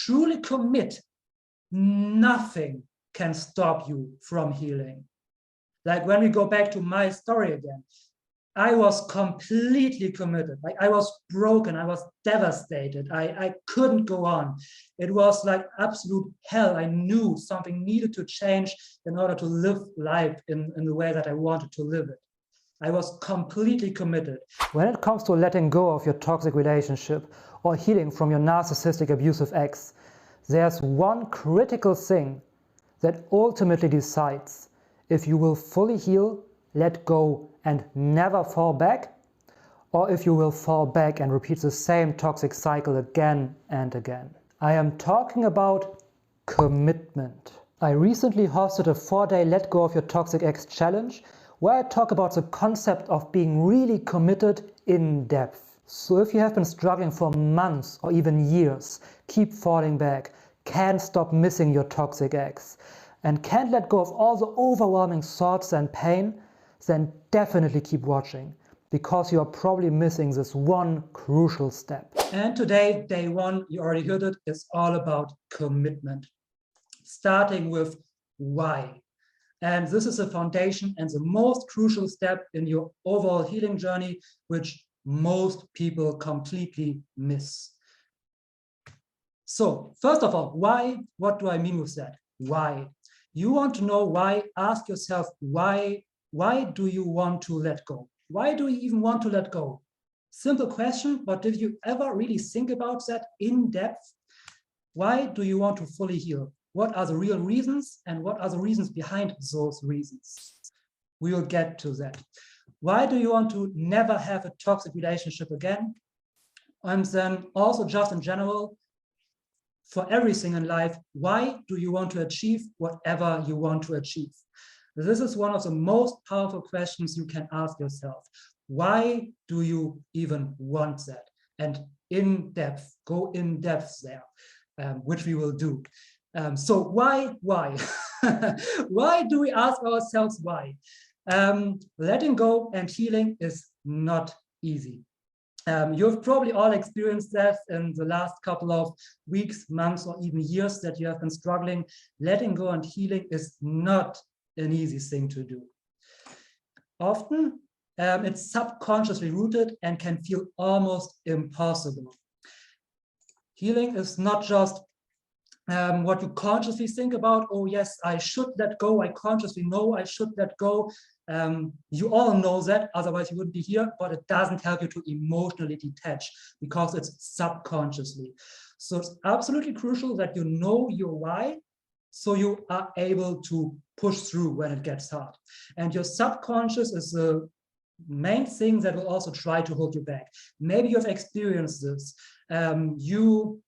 truly commit, nothing can stop you from healing. Like when we go back to my story again, I was completely committed. Like I was broken, I was devastated. I couldn't go on. It was like absolute hell. I knew something needed to change in order to live life in the way that I wanted to live it. I was completely committed. When it comes to letting go of your toxic relationship or healing from your narcissistic abusive ex, there's one critical thing that ultimately decides if you will fully heal, let go, and never fall back, or if you will fall back and repeat the same toxic cycle again and again. I am talking about commitment. I recently hosted a 4-day Let Go of Your Toxic Ex challenge where I talk about the concept of being really committed in depth. So if you have been struggling for months or even years, keep falling back, can't stop missing your toxic ex, and can't let go of all the overwhelming thoughts and pain, then definitely keep watching, because you are probably missing this one crucial step. And today, day one, you already heard it, is all about commitment. Starting with why. And this is the foundation and the most crucial step in your overall healing journey, which most people completely miss. So first of all, why? What do I mean with that? Why? You want to know why? Ask yourself, why do you want to let go? Why do you even want to let go? Simple question, but did you ever really think about that in depth? Why do you want to fully heal? What are the real reasons and what are the reasons behind those reasons? We will get to that. Why do you want to never have a toxic relationship again? And then also just in general, for everything in life, why do you want to achieve whatever you want to achieve? This is one of the most powerful questions you can ask yourself. Why do you even want that? And in depth, go in depth there, which we will do. So why? Why do we ask ourselves why? Letting go and healing is not easy. You've probably all experienced that in the last couple of weeks, months, or even years that you have been struggling. Letting go and healing is not an easy thing to do. Often, it's subconsciously rooted and can feel almost impossible. Healing is not just what you consciously think about. Oh yes, I should let go. I consciously know I should let go. You all know that, otherwise you wouldn't be here, but it doesn't help you to emotionally detach because it's subconsciously. So it's absolutely crucial that you know your why, so you are able to push through when it gets hard. And your subconscious is the main thing that will also try to hold you back. Maybe you've experienced this. You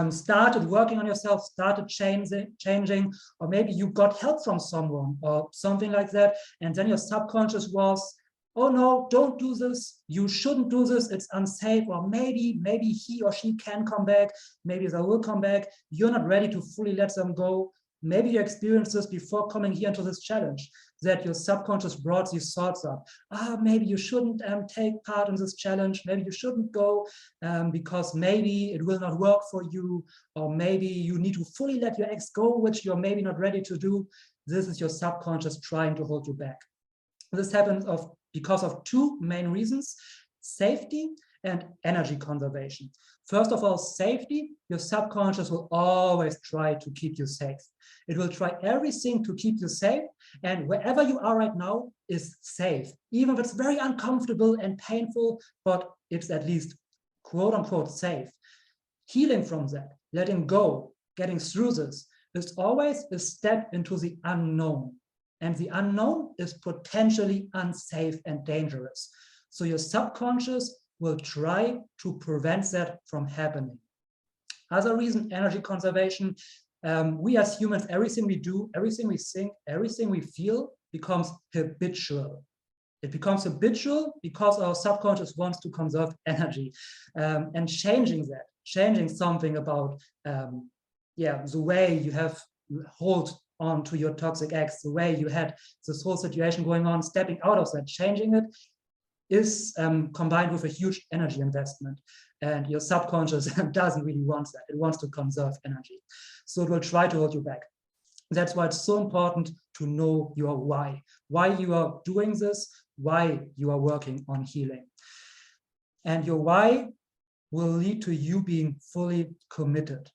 started working on yourself, started changing, or maybe you got help from someone or something like that, and then your subconscious was, oh no, don't do this, you shouldn't do this, it's unsafe, or maybe he or she can come back, maybe they will come back, you're not ready to fully let them go. Maybe you experienced this before coming here into this challenge, that your subconscious brought these thoughts up. Maybe you shouldn't take part in this challenge. Maybe you shouldn't go because maybe it will not work for you, or maybe you need to fully let your ex go, which you're maybe not ready to do. This is your subconscious trying to hold you back. This happens because of two main reasons: safety and energy conservation. First of all, safety. Your subconscious will always try to keep you safe. It will try everything to keep you safe, and wherever you are right now is safe, even if it's very uncomfortable and painful, but it's at least quote unquote safe. Healing from that, letting go, getting through this, is always a step into the unknown, and the unknown is potentially unsafe and dangerous. So your subconscious will try to prevent that from happening. Other reason, energy conservation. We as humans, everything we do, everything we think, everything we feel becomes habitual. It becomes habitual because our subconscious wants to conserve energy. And changing that, changing something about the way you have hold on to your toxic ex, the way you had this whole situation going on, stepping out of that, changing it, is combined with a huge energy investment. And your subconscious doesn't really want that. It wants to conserve energy. So it will try to hold you back. That's why it's so important to know your why you are doing this, why you are working on healing. And your why will lead to you being fully committed.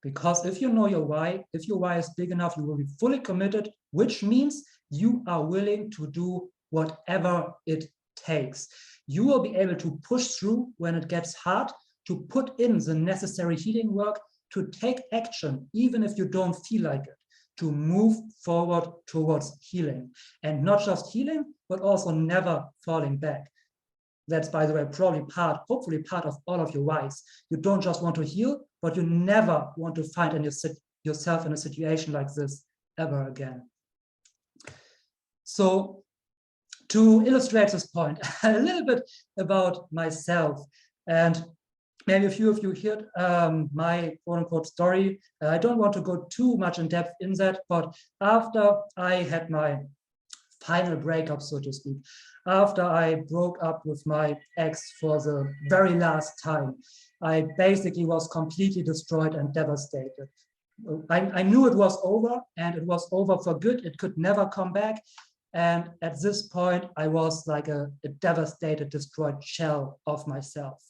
Because if you know your why, if your why is big enough, you will be fully committed, which means you are willing to do whatever it takes. You will be able to push through when it gets hard, to put in the necessary healing work, to take action, even if you don't feel like it, to move forward towards healing. And not just healing, but also never falling back. That's, by the way, hopefully part of all of your whys. You don't just want to heal, but you never want to find yourself in a situation like this ever again. So to illustrate this point, a little bit about myself. And maybe a few of you heard my quote-unquote story. I don't want to go too much in depth in that, but after I had my final breakup, so to speak, after I broke up with my ex for the very last time, I basically was completely destroyed and devastated. I knew it was over, and it was over for good. It could never come back. And at this point, I was like a devastated, destroyed shell of myself.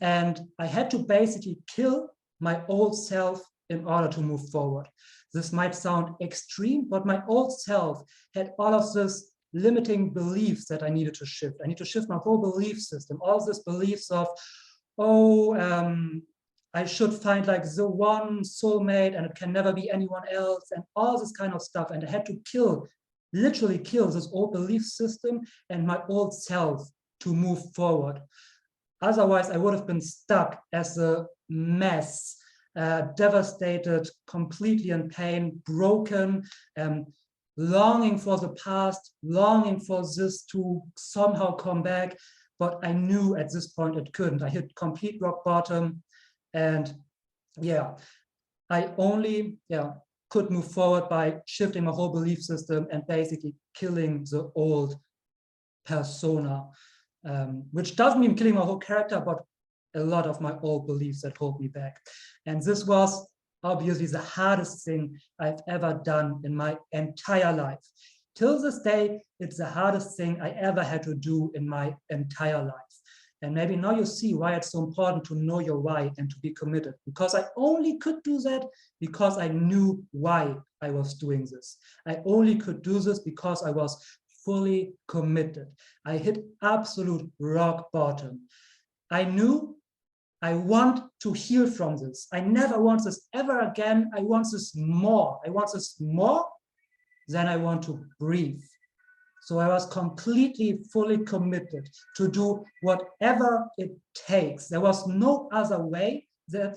And I had to basically kill my old self in order to move forward. This might sound extreme, but my old self had all of this limiting beliefs that I needed to shift. I need to shift my whole belief system, all these beliefs of, I should find like the one soulmate and it can never be anyone else, and all this kind of stuff. And I had to literally kill this old belief system and my old self to move forward. Otherwise, I would have been stuck as a mess, devastated, completely in pain, broken, longing for the past, longing for this to somehow come back. But I knew at this point it couldn't. I hit complete rock bottom. And yeah, I only could move forward by shifting my whole belief system and basically killing the old persona. Which doesn't mean killing my whole character, but a lot of my old beliefs that hold me back. And this was obviously the hardest thing I've ever done in my entire life. Till this day, it's the hardest thing I ever had to do in my entire life. And maybe now you see why it's so important to know your why and to be committed. Because I only could do that because I knew why I was doing this. I only could do this because I was fully committed. I hit absolute rock bottom. I knew I want to heal from this. I never want this ever again. I want this more. I want this more than I want to breathe. So I was completely, fully committed to do whatever it takes. There was no other way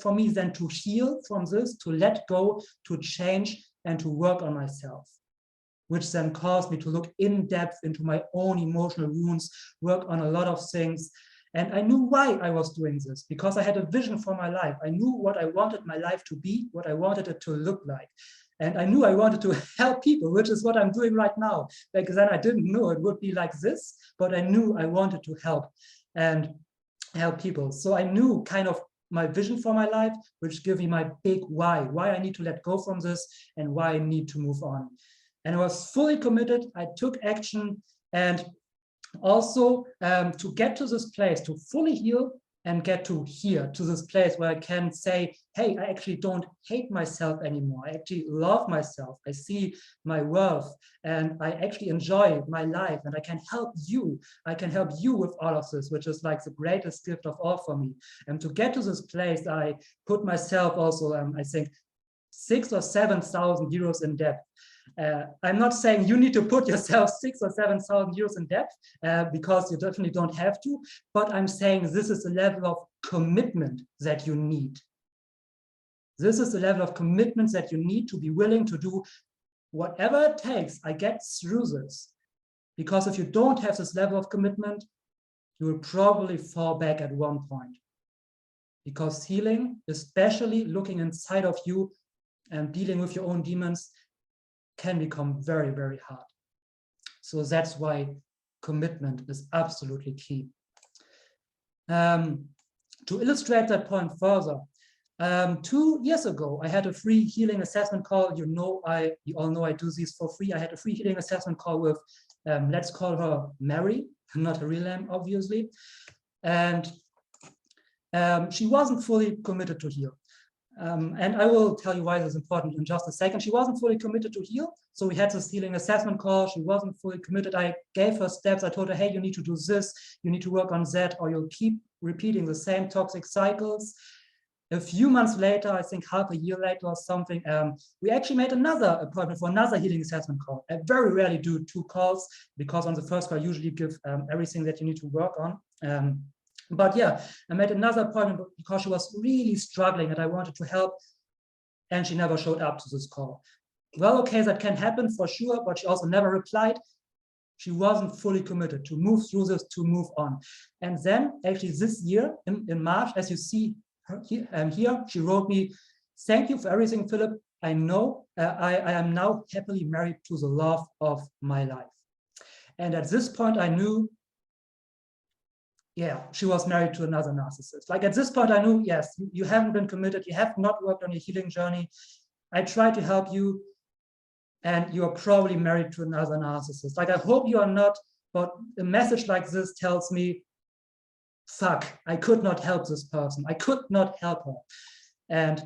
for me than to heal from this, to let go, to change, and to work on myself, which then caused me to look in depth into my own emotional wounds, work on a lot of things. And I knew why I was doing this, because I had a vision for my life. I knew what I wanted my life to be, what I wanted it to look like. And I knew I wanted to help people, which is what I'm doing right now. Because then I didn't know it would be like this, but I knew I wanted to help people. So I knew kind of my vision for my life, which gave me my big why I need to let go from this and why I need to move on. And I was fully committed. I took action, and also to get to this place, to fully heal and get to here, to this place where I can say, hey, I actually don't hate myself anymore. I actually love myself. I see my worth and I actually enjoy my life, and I can help you. I can help you with all of this, which is like the greatest gift of all for me. And to get to this place, I put myself also, I think, 6,000 or 7,000 euros in debt. I'm not saying you need to put yourself 6,000 or 7,000 euros in debt, because you definitely don't have to, but I'm saying this is the level of commitment that you need. This is the level of commitment that you need to be willing to do whatever it takes. I get through this, because if you don't have this level of commitment, you will probably fall back at one point, because healing, especially looking inside of you and dealing with your own demons, can become very, very hard. So that's why commitment is absolutely key. To illustrate that point further, 2 years ago, I had a free healing assessment call. You all know I do these for free. I had a free healing assessment call with, let's call her Mary, not her real name, obviously. And she wasn't fully committed to heal. And I will tell you why this is important in just a second. She wasn't fully committed to heal. So we had this healing assessment call. She wasn't fully committed. I gave her steps. I told her, hey, you need to do this. You need to work on that, or you'll keep repeating the same toxic cycles. A few months later, I think half a year later or something, we actually made another appointment for another healing assessment call. I very rarely do 2 calls because on the first call, I usually give everything that you need to work on. But yeah, I made another appointment because she was really struggling and I wanted to help, and she never showed up to this call. Well, okay, that can happen for sure, but she also never replied. She wasn't fully committed to move through this, to move on. And then actually this year in March, as you see here, she wrote me, thank you for everything, Philip. I know I am now happily married to the love of my life. And at this point, I knew, yeah, she was married to another narcissist. Like at this point, I knew, yes, you haven't been committed. You have not worked on your healing journey. I tried to help you, and you are probably married to another narcissist. Like, I hope you are not, but a message like this tells me, fuck, I could not help this person. I could not help her. And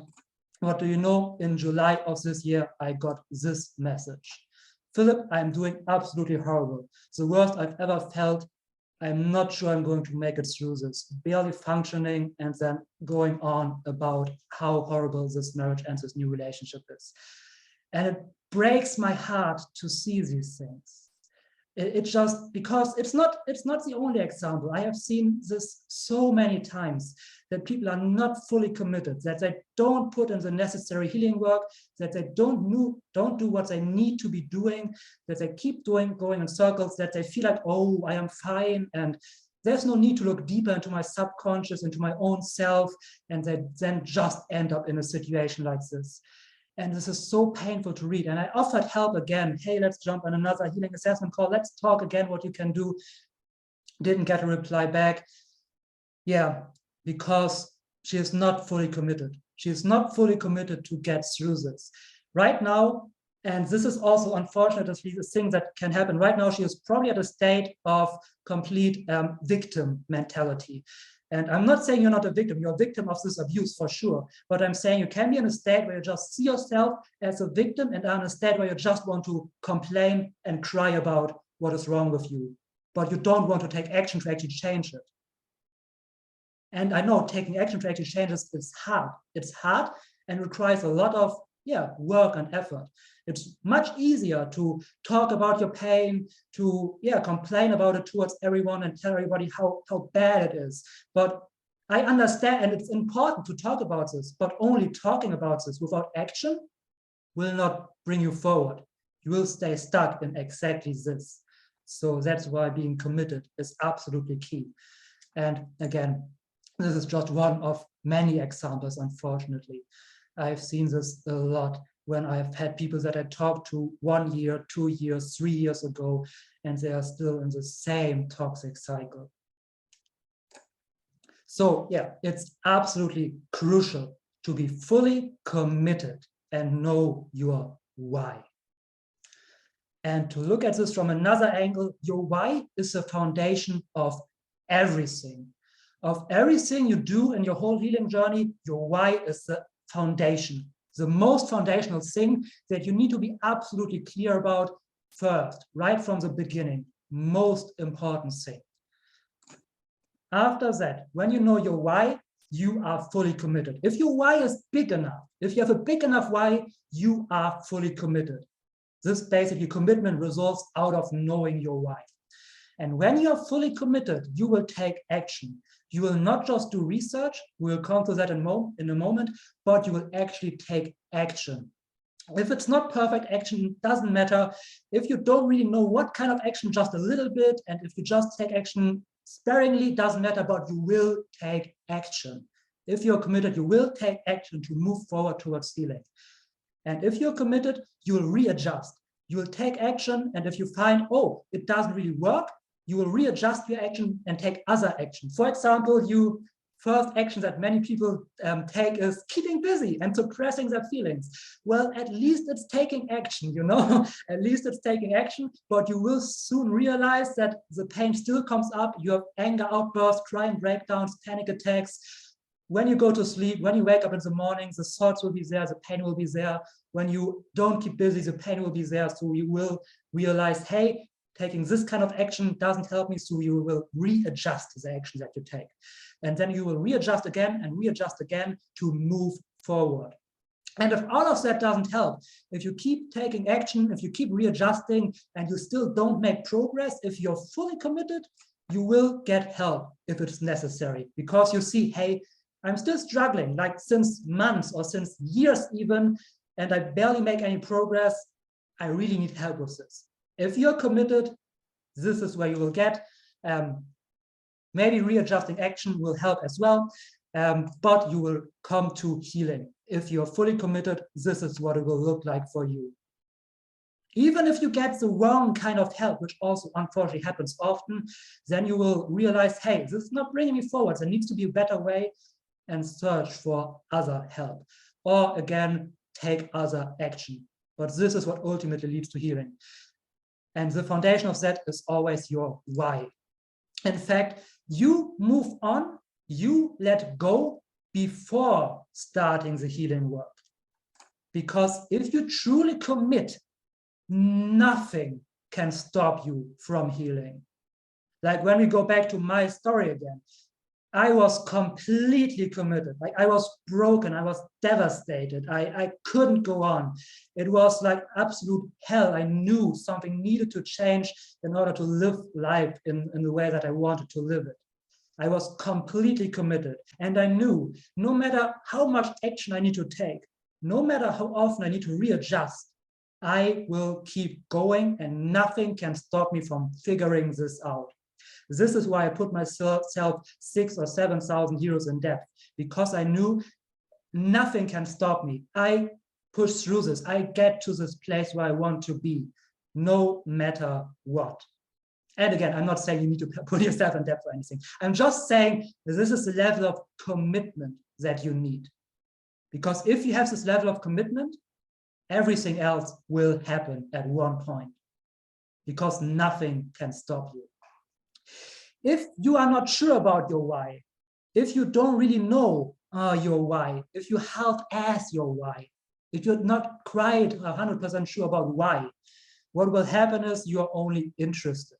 what do you know? In July of this year, I got this message. Philip, I'm doing absolutely horrible. The worst I've ever felt. I'm not sure I'm going to make it through this. Barely functioning, and then going on about how horrible this marriage and this new relationship is. And it breaks my heart to see these things. It just, because it's not the only example. I have seen this so many times, that people are not fully committed, that they don't put in the necessary healing work, that they don't do what they need to be doing, that they keep going in circles, that they feel like, oh, I am fine, and there's no need to look deeper into my subconscious, into my own self, and they then just end up in a situation like this. And this is so painful to read. And I offered help again. Hey, let's jump on another healing assessment call. Let's talk again what you can do. Didn't get a reply back. Yeah, because she is not fully committed. She is not fully committed to get through this. Right now, and this is also unfortunately the thing that can happen. Right now, she is probably at a state of complete victim mentality. And I'm not saying you're not a victim, you're a victim of this abuse for sure. But I'm saying you can be in a state where you just see yourself as a victim, and are in a state where you just want to complain and cry about what is wrong with you. But you don't want to take action to actually change it. And I know taking action to actually change it is hard. It's hard and requires a lot of work and effort. It's much easier to talk about your pain, to complain about it towards everyone and tell everybody how bad it is. But I understand, and it's important to talk about this, but only talking about this without action will not bring you forward. You will stay stuck in exactly this. So that's why being committed is absolutely key. And again, this is just one of many examples, unfortunately. I've seen this a lot when I've had people that I talked to 1 year, 2 years, 3 years ago, and they are still in the same toxic cycle. So yeah, it's absolutely crucial to be fully committed and know your why. And to look at this from another angle, your why is the foundation of everything. Of everything you do in your whole healing journey, your why is the foundation. The most foundational thing that you need to be absolutely clear about first, right from the beginning. Most important thing. After that, when you know your why, you are fully committed. If your why is big enough, if you have a big enough why, you are fully committed. This basically commitment results out of knowing your why. And when you are fully committed, you will take action. You will not just do research, we'll come to that in a moment, but you will actually take action. If it's not perfect action, it doesn't matter. If you don't really know what kind of action, just a little bit, and if you just take action sparingly, doesn't matter, but you will take action. If you're committed, you will take action to move forward towards healing. And if you're committed, you will readjust. You will take action, and if you find, oh, it doesn't really work, you will readjust your action and take other action. For example, first action that many people take is keeping busy and suppressing their feelings. Well, at least it's taking action, you know, at least it's taking action, but you will soon realize that the pain still comes up. You have anger outbursts, crying breakdowns, panic attacks. When you go to sleep, when you wake up in the morning, the thoughts will be there, the pain will be there. When you don't keep busy, the pain will be there. So you will realize, hey, taking this kind of action doesn't help me, so you will readjust the action that you take. And then you will readjust again and readjust again to move forward. And if all of that doesn't help, if you keep taking action, if you keep readjusting and you still don't make progress, if you're fully committed, you will get help if it's necessary. Because you see, hey, I'm still struggling, like since months or since years even, and I barely make any progress. I really need help with this. If you're committed, this is where you will get. Maybe readjusting action will help as well, but you will come to healing. If you're fully committed, this is what it will look like for you. Even if you get the wrong kind of help, which also unfortunately happens often, then you will realize, hey, this is not bringing me forward. There needs to be a better way, and search for other help. Or again, take other action. But this is what ultimately leads to healing. And the foundation of that is always your why. In fact, you move on, you let go before starting the healing work. Because if you truly commit, nothing can stop you from healing. Like when we go back to my story again, I was completely committed. Like I was broken. I was devastated. I couldn't go on. It was like absolute hell. I knew something needed to change in order to live life in the way that I wanted to live it. I was completely committed. And I knew no matter how much action I need to take, no matter how often I need to readjust, I will keep going and nothing can stop me from figuring this out. This is why I put myself 6,000 or 7,000 euros in debt, because I knew nothing can stop me. I push through this. I get to this place where I want to be, no matter what. And again, I'm not saying you need to put yourself in debt for anything. I'm just saying this is the level of commitment that you need. Because if you have this level of commitment, everything else will happen at one point, because nothing can stop you. If you are not sure about your why, if you don't really know your why, if you half-ass your why, if you're not quite 100% sure about why, what will happen is you're only interested.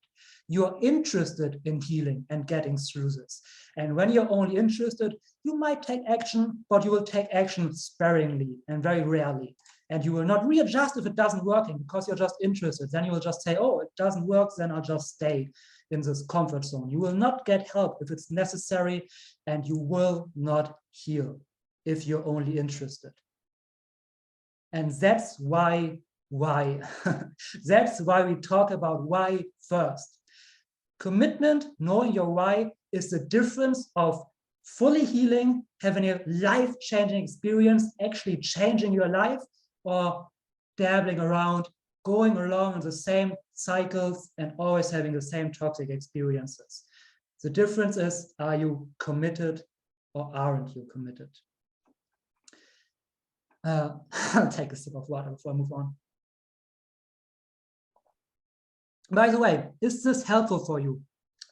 You're interested in healing and getting through this. And when you're only interested, you might take action, but you will take action sparingly and very rarely. And you will not readjust if it doesn't work, because you're just interested. Then you will just say, oh, it doesn't work, then I'll just stay in this comfort zone. You will not get help if it's necessary, and you will not heal if you're only interested. And that's why that's why we talk about why first. Commitment, knowing your why, is the difference of fully healing, having a life-changing experience, actually changing your life, or dabbling around, going along in the same cycles and always having the same toxic experiences. The difference is, are you committed or aren't you committed? I'll take a sip of water before I move on. By the way, is this helpful for you?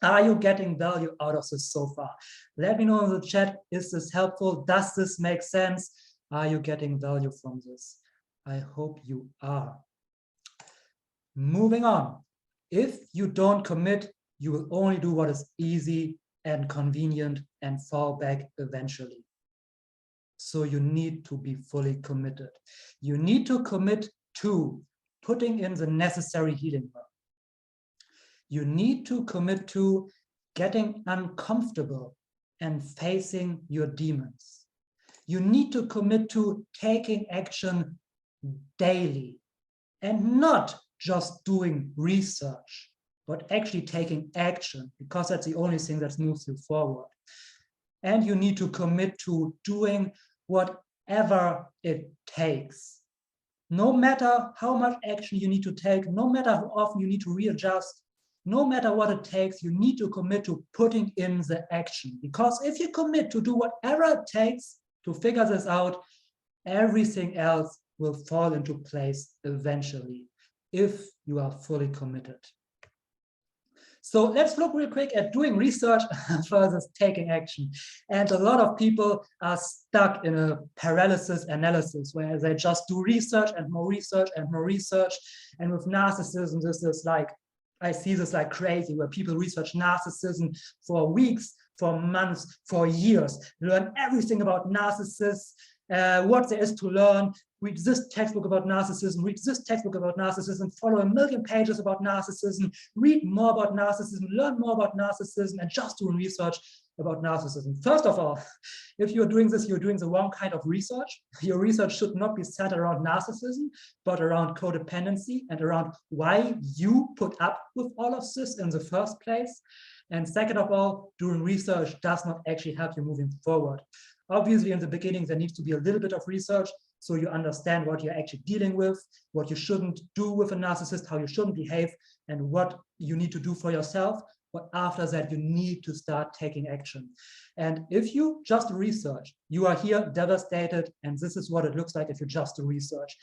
Are you getting value out of this so far? Let me know in the chat, is this helpful? Does this make sense? Are you getting value from this? I hope you are. Moving on. If you don't commit, you will only do what is easy and convenient and fall back eventually. So you need to be fully committed. You need to commit to putting in the necessary healing work. You need to commit to getting uncomfortable and facing your demons. You need to commit to taking action daily, and not just doing research, but actually taking action, because that's the only thing that moves you forward. And you need to commit to doing whatever it takes. No matter how much action you need to take, no matter how often you need to readjust, no matter what it takes, you need to commit to putting in the action. Because if you commit to do whatever it takes to figure this out, everything else will fall into place eventually, if you are fully committed. So let's look real quick at doing research versus taking action. And a lot of people are stuck in a paralysis analysis where they just do research and more research and more research. And with narcissism, this is like, I see this like crazy, where people research narcissism for weeks, for months, for years, learn everything about narcissists, what there is to learn, read this textbook about narcissism, read this textbook about narcissism, follow 1 million pages about narcissism, read more about narcissism, learn more about narcissism, and just doing research about narcissism. First of all, if you're doing this, you're doing the wrong kind of research. Your research should not be centered around narcissism, but around codependency and around why you put up with all of this in the first place. And second of all, doing research does not actually help you moving forward. Obviously, in the beginning, there needs to be a little bit of research so you understand what you're actually dealing with, what you shouldn't do with a narcissist, how you shouldn't behave, and what you need to do for yourself. But after that, you need to start taking action. And if you just research, you are here devastated, and this is what it looks like if you just do research.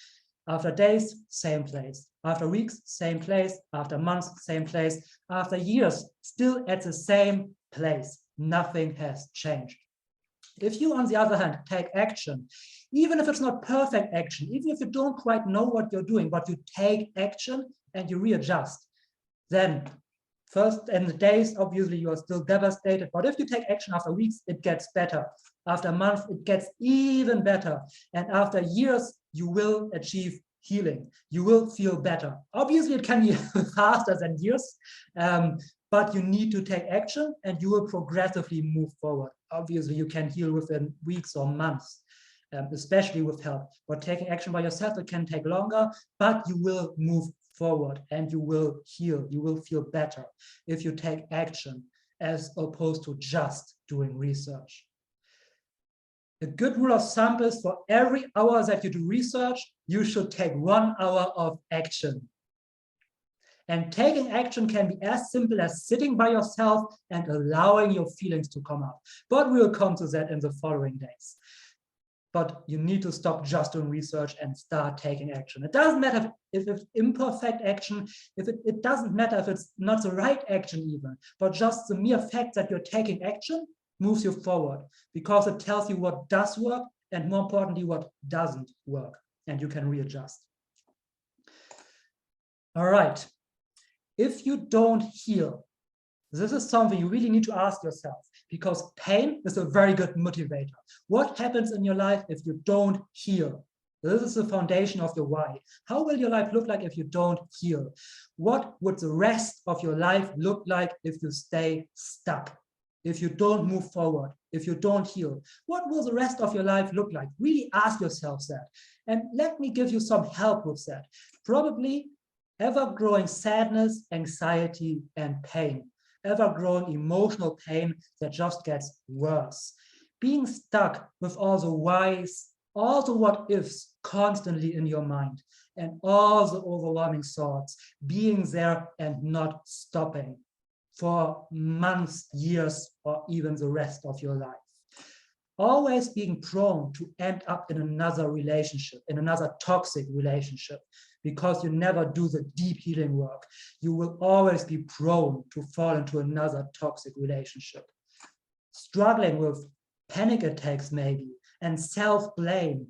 After days, same place. After weeks, same place. After months, same place. After years, still at the same place. Nothing has changed. If you, on the other hand, take action, even if it's not perfect action, even if you don't quite know what you're doing, but you take action and you readjust, then first in the days, obviously, you are still devastated. But if you take action after weeks, it gets better. After months, it gets even better. And after years, you will achieve healing. You will feel better. Obviously, it can be faster than years, but you need to take action and you will progressively move forward. Obviously, you can heal within weeks or months, especially with help. But taking action by yourself, it can take longer, but you will move forward and you will heal. You will feel better if you take action as opposed to just doing research. A good rule of thumb is for every hour that you do research, you should take 1 hour of action. And taking action can be as simple as sitting by yourself and allowing your feelings to come up. But we will come to that in the following days. But you need to stop just doing research and start taking action. It doesn't matter if it's imperfect action, if it doesn't matter if it's not the right action even, but just the mere fact that you're taking action moves you forward because it tells you what does work and more importantly, what doesn't work, and you can readjust. All right. If you don't heal, this is something you really need to ask yourself because pain is a very good motivator. What happens in your life if you don't heal? This is the foundation of your why. How will your life look like if you don't heal? What would the rest of your life look like if you stay stuck? If you don't move forward, if you don't heal, what will the rest of your life look like? Really ask yourself that. And let me give you some help with that. Probably ever-growing sadness, anxiety, and pain. Ever-growing emotional pain that just gets worse. Being stuck with all the whys, all the what-ifs constantly in your mind, and all the overwhelming thoughts, being there and not stopping for months, years, or even the rest of your life. Always being prone to end up in another relationship, in another toxic relationship, because you never do the deep healing work. You will always be prone to fall into another toxic relationship. Struggling with panic attacks maybe, and self-blame.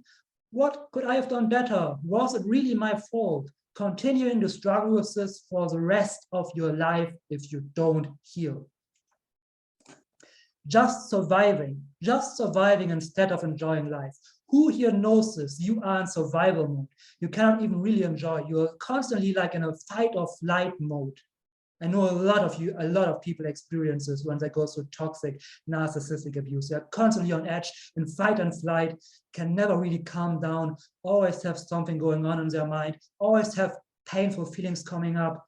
What could I have done better? Was it really my fault? Continuing to struggle with this for the rest of your life if you don't heal. Just surviving instead of enjoying life. Who here knows this? You are in survival mode. You cannot even really enjoy. You're constantly like in a fight or flight mode. I know a lot of people experience this when they go through toxic narcissistic abuse. They're constantly on edge, in fight and flight, can never really calm down, always have something going on in their mind, always have painful feelings coming up.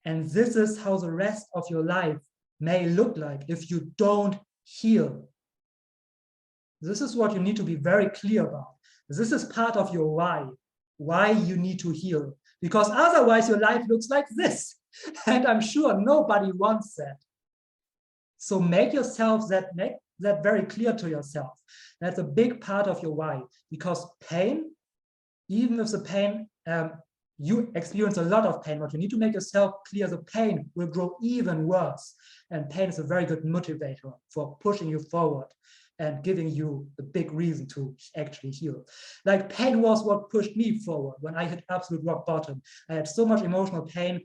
And this is how the rest of your life may look like if you don't heal. This is what you need to be very clear about. This is part of your why you need to heal. Because otherwise your life looks like this. And I'm sure nobody wants that. So make that very clear to yourself. That's a big part of your why, because pain, even if the pain, you experience a lot of pain, but you need to make yourself clear the pain will grow even worse. And pain is a very good motivator for pushing you forward and giving you a big reason to actually heal. Like pain was what pushed me forward when I hit absolute rock bottom. I had so much emotional pain.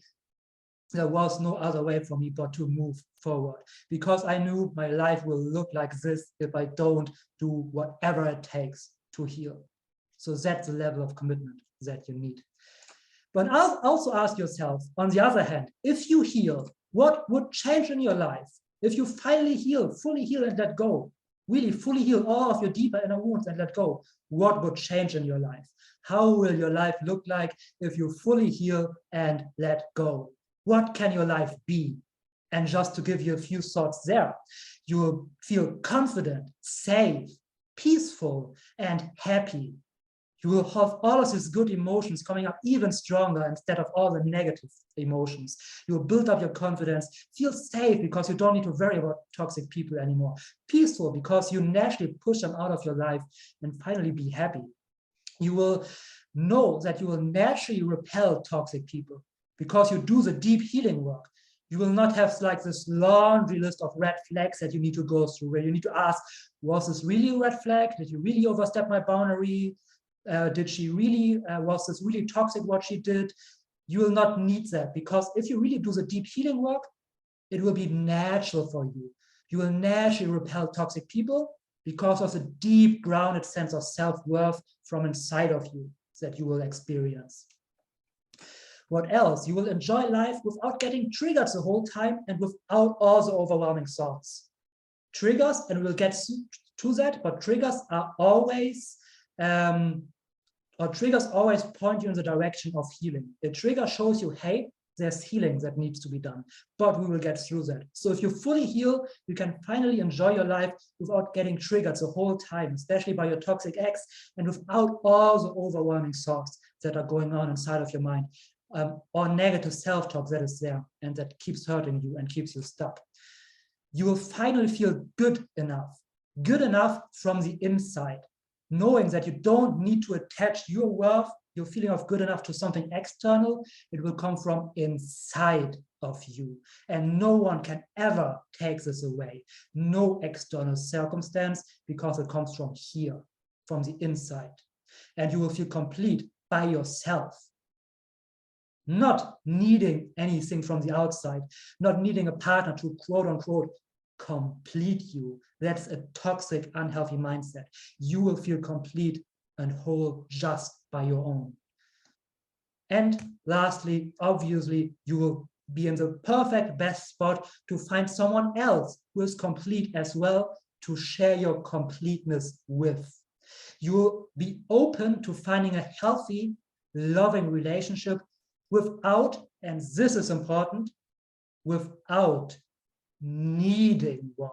There was no other way for me but to move forward, because I knew my life will look like this if I don't do whatever it takes to heal. So that's the level of commitment that you need. But also ask yourself, on the other hand, if you heal, what would change in your life? If you finally heal, fully heal and let go, really fully heal all of your deeper inner wounds and let go, what would change in your life? How will your life look like if you fully heal and let go? What can your life be? And just to give you a few thoughts there, you will feel confident, safe, peaceful, and happy. You will have all of these good emotions coming up even stronger instead of all the negative emotions. You will build up your confidence, feel safe because you don't need to worry about toxic people anymore. Peaceful because you naturally push them out of your life, and finally be happy. You will know that you will naturally repel toxic people because you do the deep healing work. You will not have like this laundry list of red flags that you need to go through, where you need to ask, was this really a red flag? Did you really overstep my boundary? Did she really, was this really toxic what she did? You will not need that, because if you really do the deep healing work, it will be natural for you. You will naturally repel toxic people because of the deep grounded sense of self-worth from inside of you that you will experience. What else? You will enjoy life without getting triggered the whole time and without all the overwhelming thoughts. Triggers, and we'll get to that, but triggers are always, triggers always point you in the direction of healing. A trigger shows you, hey, there's healing that needs to be done, but we will get through that. So if you fully heal, you can finally enjoy your life without getting triggered the whole time, especially by your toxic ex, and without all the overwhelming thoughts that are going on inside of your mind, or negative self-talk that is there and that keeps hurting you and keeps you stuck. You will finally feel good enough from the inside, knowing that you don't need to attach your worth, your feeling of good enough, to something external. It will come from inside of you, and no one can ever take this away. No external circumstance, because it comes from here, from the inside. And you will feel complete by yourself, not needing anything from the outside, not needing a partner to quote unquote complete you. That's a toxic, unhealthy mindset. You will feel complete and whole just by your own. And lastly, obviously, you will be in the perfect best spot to find someone else who is complete as well, to share your completeness with. You will be open to finding a healthy, loving relationship without, and this is important, without needing one.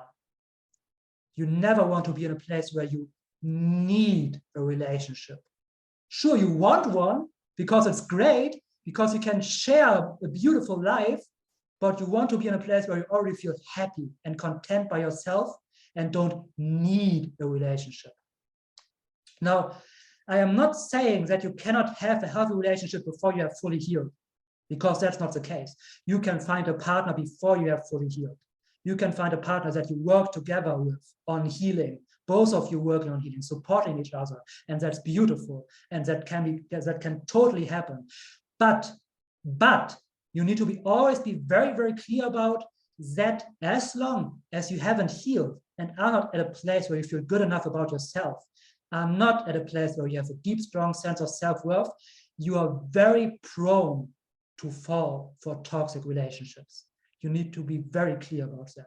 You never want to be in a place where you need a relationship. Sure, you want one because it's great, because you can share a beautiful life, but you want to be in a place where you already feel happy and content by yourself and don't need a relationship. Now, I am not saying that you cannot have a healthy relationship before you have fully healed, because that's not the case. You can find a partner before you have fully healed. You can find a partner that you work together with on healing, both of you working on healing, supporting each other, and that's beautiful, and that can totally happen. But you need to always be very, very clear about that. As long as you haven't healed and are not at a place where you feel good enough about yourself, are not at a place where you have a deep, strong sense of self-worth, you are very prone to fall for toxic relationships. You need to be very clear about that.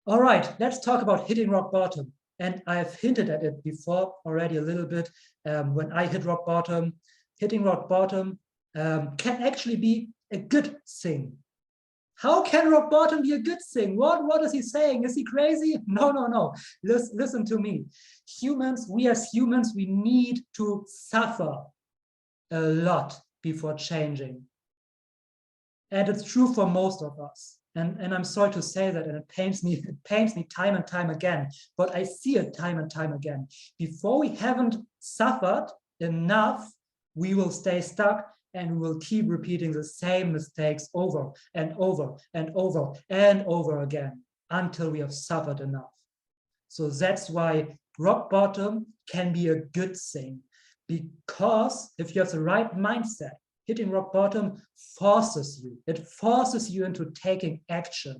All right, let's talk about hitting rock bottom. And I've hinted at it before already a little bit. When I hit rock bottom, hitting rock bottom can actually be a good thing. How can rock bottom be a good thing? What is he saying? Is he crazy? No. Listen to me. We as humans, we need to suffer a lot before changing. And it's true for most of us. And I'm sorry to say that, and it pains me time and time again, but I see it time and time again. Before we haven't suffered enough, we will stay stuck and we will keep repeating the same mistakes over and over and over and over again until we have suffered enough. So that's why rock bottom can be a good thing, because if you have the right mindset, hitting rock bottom forces you. It forces you into taking action.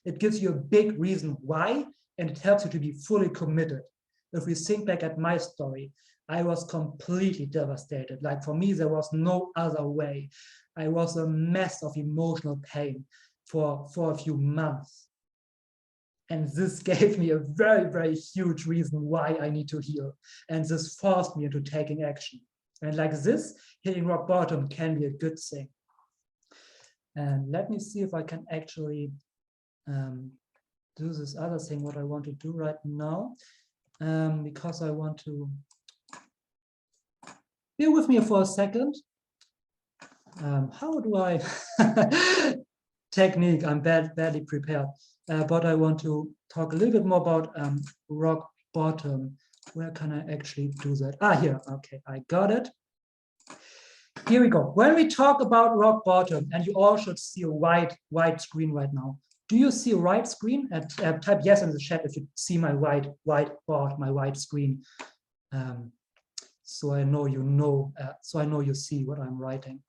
It gives you a big reason why, and it helps you to be fully committed. If we think back at my story, I was completely devastated. Like for me, there was no other way. I was a mess of emotional pain for a few months. And this gave me a very, very huge reason why I need to heal. And this forced me into taking action. And like this, hitting rock bottom can be a good thing. And let me see if I can actually do this other thing, what I want to do right now, because I want to bear with me for a second. How do I technique? I'm badly prepared, but I want to talk a little bit more about rock bottom. Where can I actually do that? Ah, here. Okay, I got it. Here we go. When we talk about rock bottom, and you all should see a white screen right now. Do you see a white screen? Type yes in the chat if you see my white board, my white screen. So I know you know. So I know you see what I'm writing.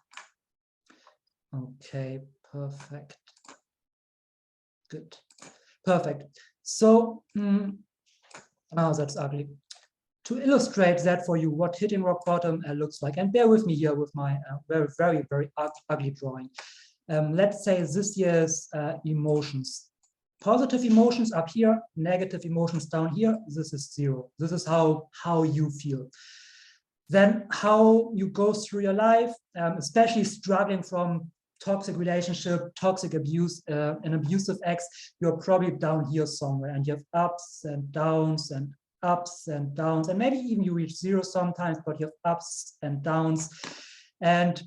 Okay, perfect. Good, perfect. So, oh, that's ugly. To illustrate that for you, what hitting rock bottom looks like, and bear with me here with my very ugly drawing. Let's say this year's emotions. Positive emotions up here, negative emotions down here. This is 0. This is how you feel. Then how you go through your life, especially struggling from toxic relationship, toxic abuse, an abusive ex, you're probably down here somewhere, and you have ups and downs and ups and downs, and maybe even you reach 0 sometimes, but you have ups and downs. And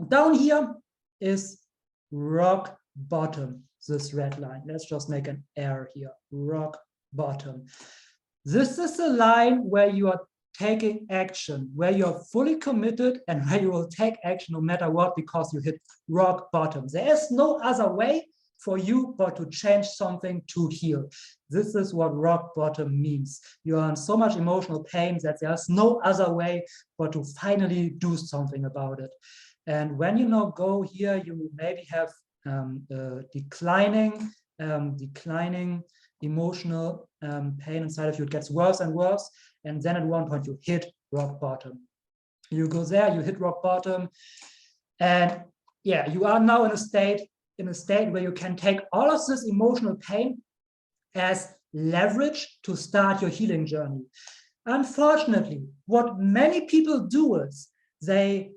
down here is rock bottom, this red line. Let's just make an arrow here, rock bottom. This is a line where you are taking action, where you're fully committed and where you will take action no matter what, because you hit rock bottom. There is no other way for you but to change something, to heal. This is what rock bottom means. You are in so much emotional pain that there's no other way but to finally do something about it. And when you now go here, you maybe have declining emotional pain inside of you. It gets worse and worse, and then at one point you hit rock bottom. You go there, you hit rock bottom, and yeah, you are now in a state where you can take all of this emotional pain as leverage to start your healing journey. Unfortunately, what many people do is they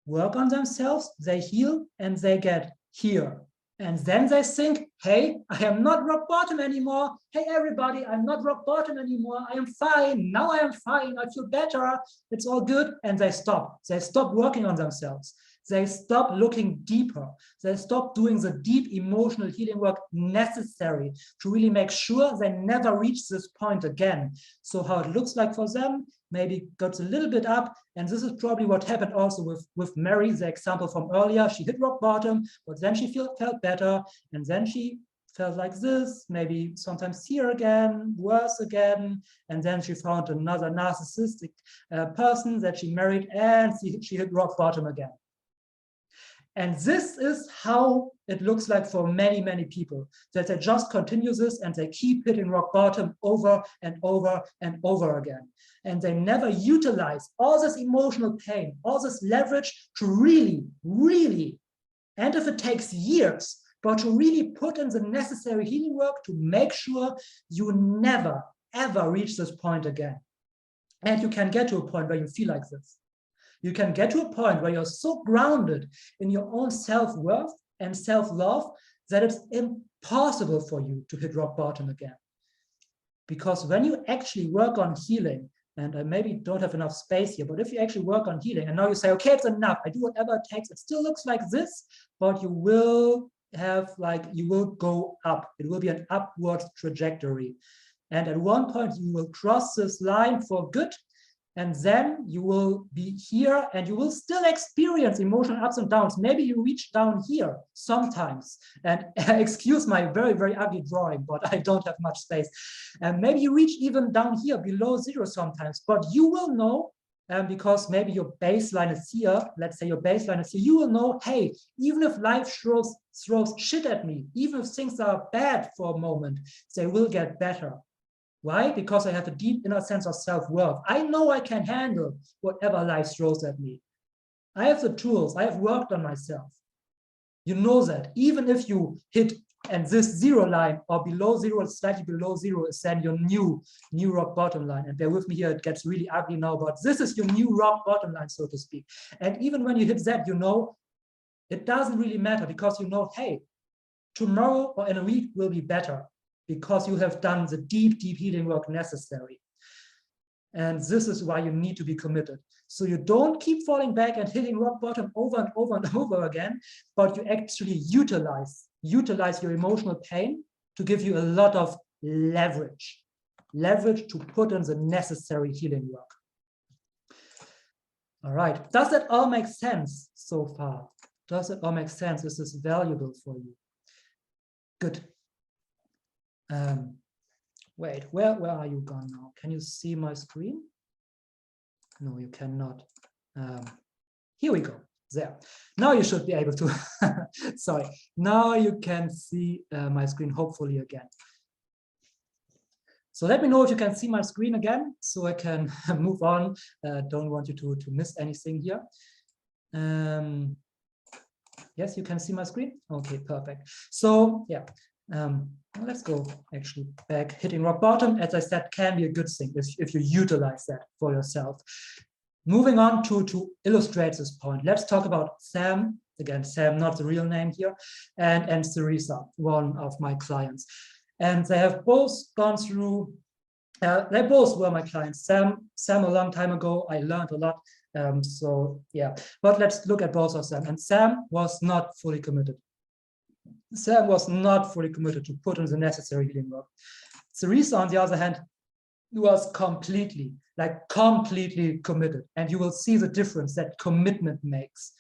work on themselves, they heal, and they get here. And then they think, hey, I am not rock bottom anymore. Hey, everybody, I'm not rock bottom anymore. I am fine. Now I am fine. I feel better. It's all good. And they stop. They stop working on themselves. They stop looking deeper. They stop doing the deep emotional healing work necessary to really make sure they never reach this point again. So how it looks like for them maybe got a little bit up. And this is probably what happened also with Mary, the example from earlier. She hit rock bottom, but then she felt better. And then she felt like this, maybe sometimes here again, worse again. And then she found another narcissistic person that she married, and she hit rock bottom again. And this is how it looks like for many, many people, that they just continue this and they keep hitting rock bottom over and over and over again. And they never utilize all this emotional pain, all this leverage to really, and if it takes years, but to really put in the necessary healing work to make sure you never, ever reach this point again. And you can get to a point where you feel like this. You can get to a point where you're so grounded in your own self-worth and self-love that it's impossible for you to hit rock bottom again. Because when you actually work on healing, and I maybe don't have enough space here, but if you actually work on healing and now you say, okay, it's enough, I do whatever it takes, it still looks like this, but you will have you will go up. It will be an upward trajectory. And at one point you will cross this line for good, and then you will be here and you will still experience emotional ups and downs. Maybe you reach down here sometimes. And excuse my very, very ugly drawing, but I don't have much space. And maybe you reach even down here below 0 sometimes, but you will know, because maybe your baseline is here, let's say your baseline is here, you will know, hey, even if life throws shit at me, even if things are bad for a moment, they will get better. Why? Because I have a deep inner sense of self-worth. I know I can handle whatever life throws at me. I have the tools. I have worked on myself. You know that. Even if you hit, and this 0 line or below 0, slightly below 0 is then your new rock bottom line. And bear with me here, it gets really ugly now, but this is your new rock bottom line, so to speak. And even when you hit that, you know, it doesn't really matter, because you know, hey, tomorrow or in a week will be better, because you have done the deep, deep healing work necessary. And this is why you need to be committed. So you don't keep falling back and hitting rock bottom over and over and over again, but you actually utilize your emotional pain to give you a lot of leverage to put in the necessary healing work. All right, does that all make sense so far? Does it all make sense? Is this valuable for you? Good. Wait, where are you gone now? Can you see my screen? No, you cannot. Here we go. There. Now you should be able to. Sorry. Now you can see my screen, hopefully, again. So let me know if you can see my screen again, so I can move on. Don't want you to miss anything here. Yes, you can see my screen? Okay, perfect. So yeah. Let's go actually back. Hitting rock bottom, as I said, can be a good thing if you utilize that for yourself. Moving on to illustrate this point, let's talk about Sam. Again, Sam, not the real name here, and Teresa, one of my clients. And they have both gone through, they both were my clients. Sam a long time ago, I learned a lot. So yeah, but let's look at both of them. And Sam was not fully committed. Sam was not fully committed to put in the necessary healing work. Teresa, on the other hand, was completely committed. And you will see the difference that commitment makes,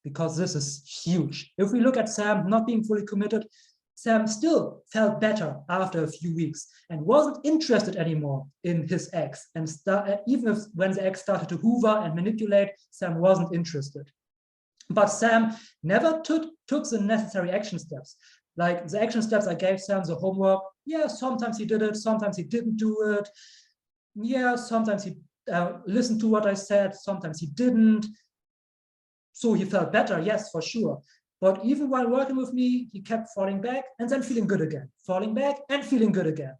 because this is huge. If we look at Sam not being fully committed, Sam still felt better after a few weeks and wasn't interested anymore in his ex. And even if when the ex started to hoover and manipulate, Sam wasn't interested. But Sam never took the necessary action steps. Like the action steps I gave Sam, the homework, yeah, sometimes he did it, sometimes he didn't do it. Yeah, sometimes he listened to what I said, sometimes he didn't. So he felt better, yes, for sure. But even while working with me, he kept falling back and then feeling good again, falling back and feeling good again,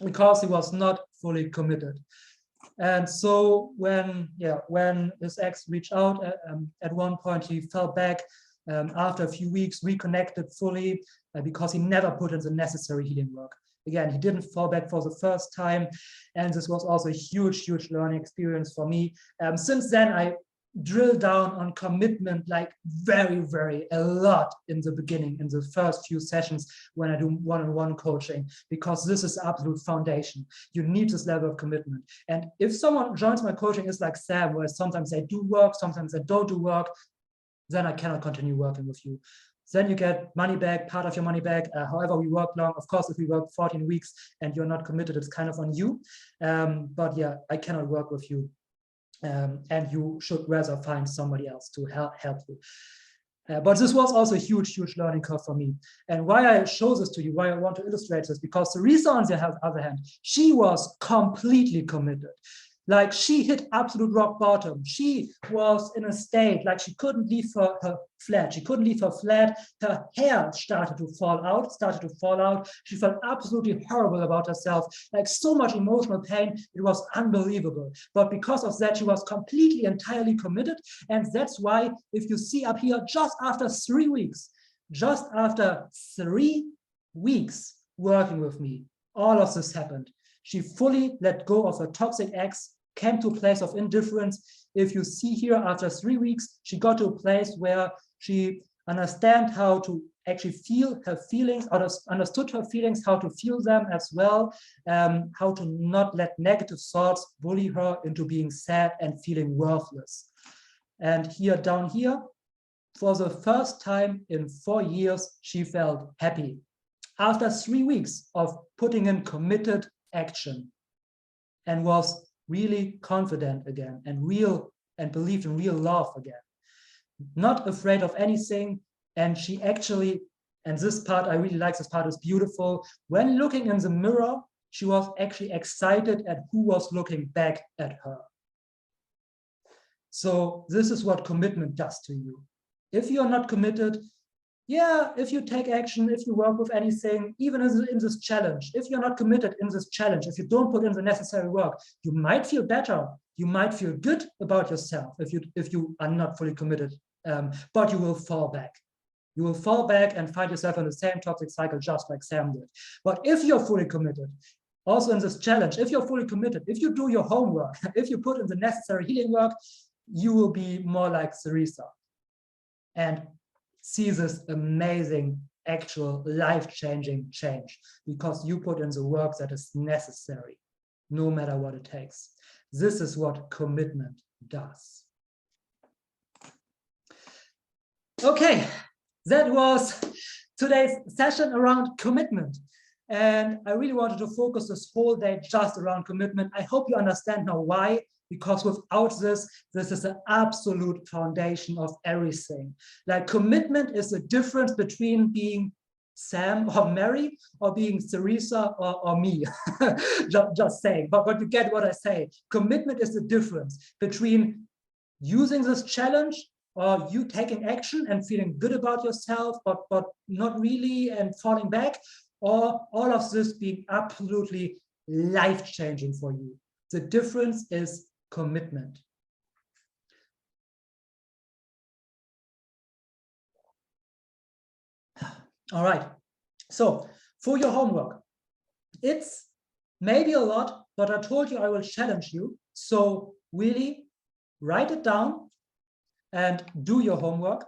because he was not fully committed. And so when his ex reached out at one point, he fell back after a few weeks, reconnected fully, because he never put in the necessary healing work. Again, he didn't fall back for the first time. And this was also a huge, huge learning experience for me. Since then, I drill down on commitment like very a lot in the beginning, in the first few sessions when I do one-on-one coaching, because this is absolute foundation. You need this level of commitment. And if someone joins my coaching, it's like Sam, where sometimes they do work, sometimes they don't do work, then I cannot continue working with you. Then you get money back, part of your money back, however we work long. Of course, if we work 14 weeks and you're not committed, it's kind of on you. But yeah, I cannot work with you. And you should rather find somebody else to help you. But this was also a huge, huge learning curve for me. And why I show this to you, why I want to illustrate this, because Teresa, on the other hand, she was completely committed. Like she hit absolute rock bottom. She was in a state like she couldn't leave her flat. She couldn't leave her flat. Her hair started to fall out. She felt absolutely horrible about herself, like so much emotional pain. It was unbelievable. But because of that, she was completely, entirely committed. And that's why, if you see up here, just after 3 weeks working with me, all of this happened. She fully let go of her toxic ex, came to a place of indifference. If you see here, after 3 weeks, she got to a place where she understand how to actually feel her feelings, understood her feelings, how to feel them as well, how to not let negative thoughts bully her into being sad and feeling worthless. And here, down here, for the first time in 4 years, she felt happy. After 3 weeks of putting in committed action, and was really confident again and believed in real love again. Not afraid of anything. And she actually, and this part, I really like this part, is beautiful. When looking in the mirror, she was actually excited at who was looking back at her. So this is what commitment does to you. If you're not committed, yeah, if you take action, if you work with anything, even in this challenge, if you're not committed in this challenge, if you don't put in the necessary work, you might feel better. You might feel good about yourself if you are not fully committed, but you will fall back. You will fall back and find yourself in the same toxic cycle, just like Sam did. But if you're fully committed, also in this challenge, if you're fully committed, if you do your homework, if you put in the necessary healing work, you will be more like Teresa and see this amazing, actual life-changing change, because you put in the work that is necessary, no matter what it takes. This is what commitment does. Okay, that was today's session around commitment. And I really wanted to focus this whole day just around commitment. I hope you understand now why, because without this, this is the absolute foundation of everything. Like, commitment is the difference between being Sam or Mary or being Teresa or me. just saying, but you get what I say. Commitment is the difference between using this challenge or you taking action and feeling good about yourself, but not really, and falling back, or all of this being absolutely life-changing for you. The difference is commitment. All right, so for your homework, it's maybe a lot, but I told you I will challenge you. So really write it down and do your homework.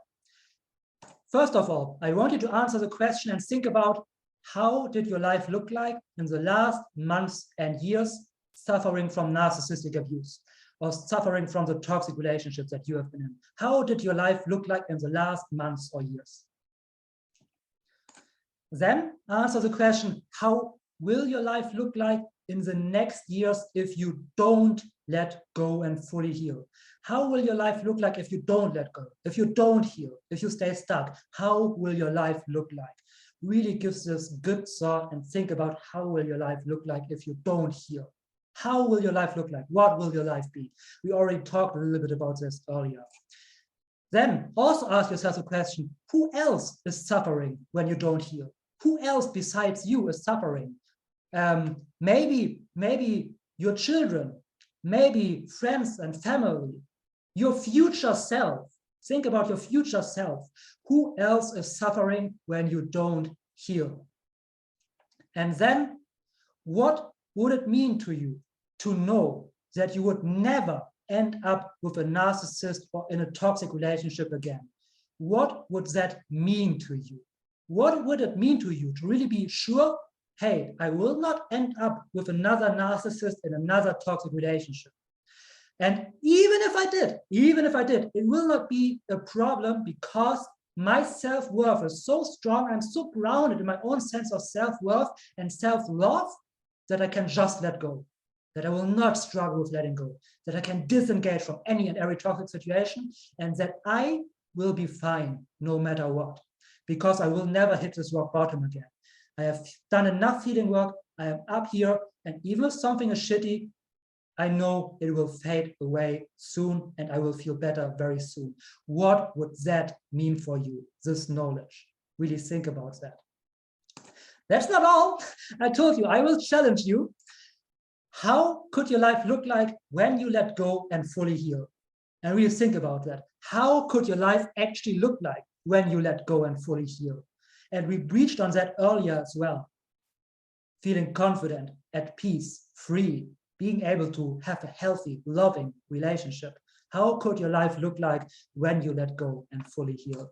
First of all, I want you to answer the question and think about, how did your life look like in the last months and years suffering from narcissistic abuse or suffering from the toxic relationships that you have been in? How did your life look like in the last months or years? Then answer the question, how will your life look like in the next years if you don't let go and fully heal? How will your life look like if you don't let go, if you don't heal, if you stay stuck? How will your life look like? Really gives this good thought and think about, how will your life look like if you don't heal? How will your life look like? What will your life be? We already talked a little bit about this earlier. Then also ask yourself the question, who else is suffering when you don't heal? Who else besides you is suffering? Maybe your children, maybe friends and family, your future self. Think about your future self. Who else is suffering when you don't heal? And then, what would it mean to you to know that you would never end up with a narcissist or in a toxic relationship again? What would that mean to you? What would it mean to you to really be sure, hey, I will not end up with another narcissist in another toxic relationship? And even if I did, it will not be a problem, because my self-worth is so strong. I'm so grounded in my own sense of self-worth and self-love that I can just let go, that I will not struggle with letting go, that I can disengage from any and every toxic situation, and that I will be fine no matter what, because I will never hit this rock bottom again. I have done enough healing work. I am up here, and even if something is shitty, I know it will fade away soon and I will feel better very soon. What would that mean for you, this knowledge? Really think about that. That's not all. I told you, I will challenge you. How could your life look like when you let go and fully heal? And really think about that. How could your life actually look like when you let go and fully heal? And we breached on that earlier as well. Feeling confident, at peace, free, being able to have a healthy, loving relationship? How could your life look like when you let go and fully heal?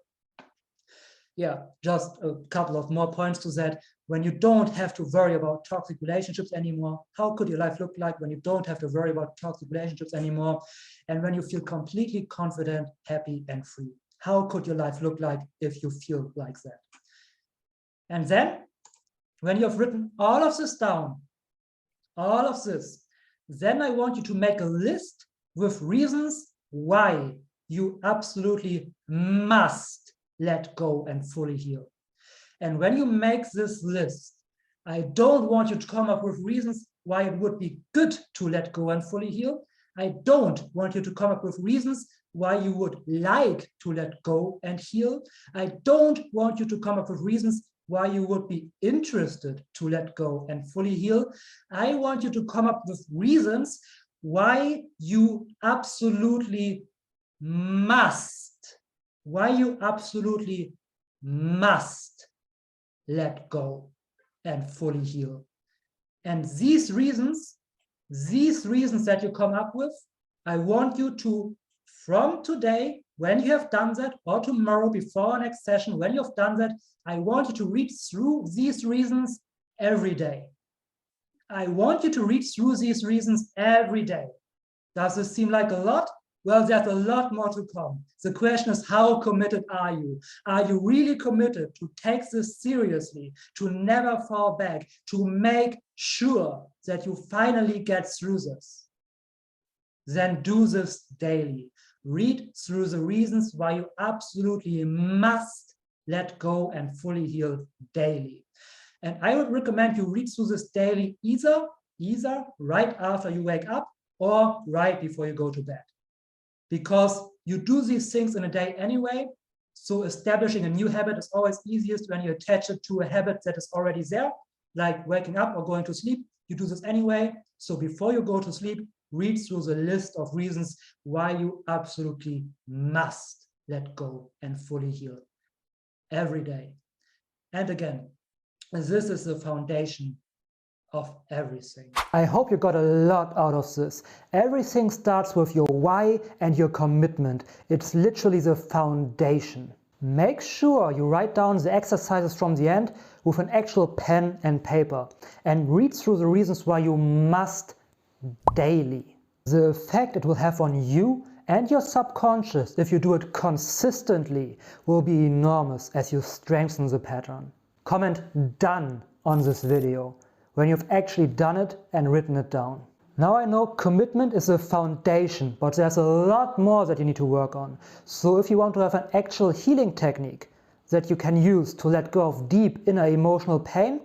Yeah, just a couple of more points to that. When you don't have to worry about toxic relationships anymore, how could your life look like when you don't have to worry about toxic relationships anymore? And when you feel completely confident, happy, and free, how could your life look like if you feel like that? And then, when you have written all of this down, all of this, then I want you to make a list with reasons why you absolutely must let go and fully heal. And when you make this list, I don't want you to come up with reasons why it would be good to let go and fully heal. I don't want you to come up with reasons why you would like to let go and heal. I don't want you to come up with reasons why you would be interested to let go and fully heal. I want you to come up with reasons why you absolutely must, let go and fully heal. And these reasons that you come up with, I want you to, from today, when you have done that, or tomorrow before our next session, when you have done that, I want you to read through these reasons every day. I want you to read through these reasons every day. Does this seem like a lot? Well, there's a lot more to come. The question is, how committed are you? Are you really committed to take this seriously, to never fall back, to make sure that you finally get through this? Then do this daily. Read through the reasons why you absolutely must let go and fully heal daily. And I would recommend you read through this daily either right after you wake up or right before you go to bed. Because you do these things in a day anyway, so establishing a new habit is always easiest when you attach it to a habit that is already there, like waking up or going to sleep. You do this anyway, so before you go to sleep, read through the list of reasons why you absolutely must let go and fully heal every day. And again, this is the foundation of everything. I hope you got a lot out of this. Everything starts with your why and your commitment. It's literally the foundation. Make sure you write down the exercises from the end with an actual pen and paper and read through the reasons why you must daily. The effect it will have on you and your subconscious if you do it consistently will be enormous as you strengthen the pattern. Comment "done" on this video when you've actually done it and written it down. Now I know commitment is a foundation, but there's a lot more that you need to work on. So if you want to have an actual healing technique that you can use to let go of deep inner emotional pain,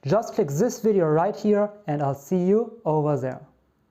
just click this video right here and I'll see you over there.